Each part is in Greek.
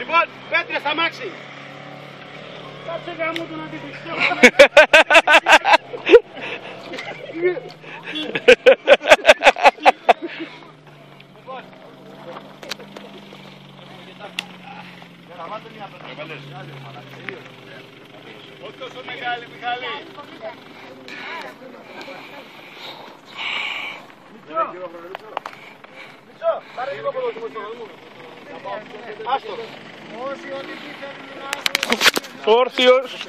Λοιπόν, πέτρες στα μάξι. Κάτσε γάμο του να δείχνεις. Όχι τόσο μεγάλη, Μιχάλη. Μητσό, πάρε λίγο από εδώ. Άστο. Όρθιος.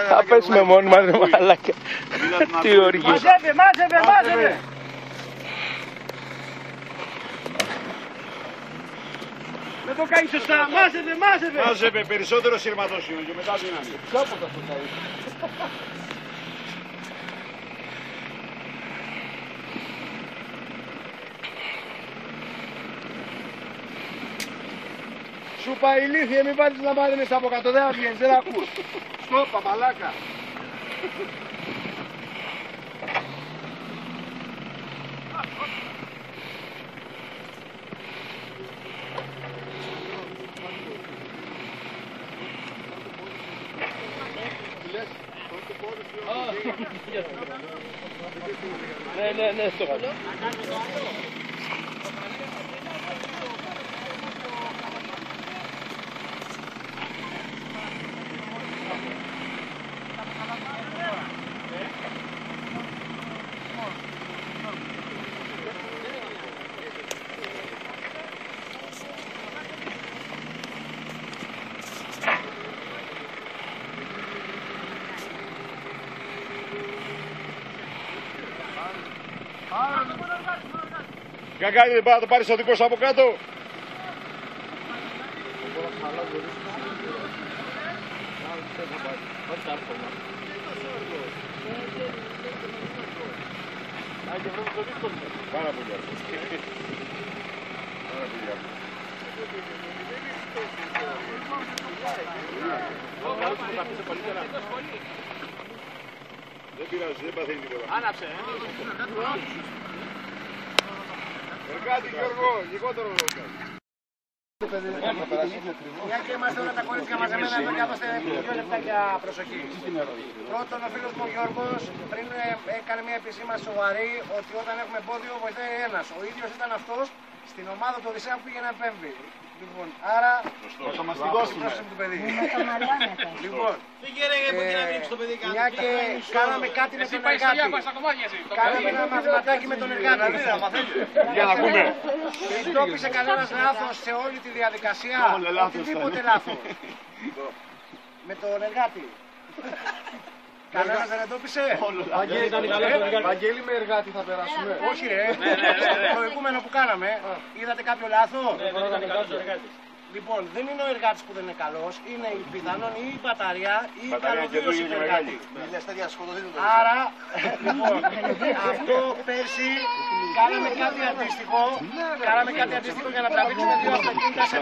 Θα πέσουμε μόνοι μας, ρε μαλάκα. Τι οργή. Μάζευε, μάζευε. Δεν το κάνει σωστά, μάζευε. Μάζευε περισσότερο σειρματόσιο και μετά δύναμη. Κάπου θα το κάνει. Σου πάει ηλίθιε, μην πάρεις να μάθαινες από κάτω, δεν βγαίνεις, δεν ακούς. Στόπα, μαλάκα. Ναι, στο καλό. Καγκάνι, δεν πάει να το πάρεις ο δικός από κάτω. Πάρα πολύ άρχος. Δεν πειράζει, δεν παθαίνει τίποτα. Άναψε. Εργάτη Γιώργο, λιγότερο εργάτη. Μια και είμαστε όλα τα κορίτσια μαζεμένα εδώ και δώστε 2 λεπτάκια προσοχή. Πρώτον, ο φίλος μου ο Γιώργος πριν έκανε μια επισήμανση σοβαρή ότι όταν έχουμε εμπόδιο βοηθάει ένας. Ο ίδιος ήταν αυτός στην ομάδα του Οδυσσέα που πήγε να επέμβει. Λοιπόν, άρα θα μας τη δώσουμε. Του παιδί. Λοιπόν, μια και κάναμε κάτι με τον εργάτη. Κάναμε ένα μαθηματάκι με τον εργάτη. Για να ακούμε. Εντόπισε κανένας λάθος σε όλη τη διαδικασία. Οτιδήποτε λάθος. Με τον εργάτη. Κανένας δεν εντόπισε. Βαγγέλη, με εργάτη θα περάσουμε. Όχι ρε. Το προηγούμενο που κάναμε. Είδατε κάποιο λάθος. Λοιπόν, δεν είναι ο εργάτης που δεν είναι καλός, είναι πιθανόν ή η μπαταρία ή η καλωδίωση του εργάτη. Άρα, λοιπόν, αυτό πέρσι κάναμε κάτι αντίστοιχο για να τραβήξουμε 2 αυτοκίνητα σε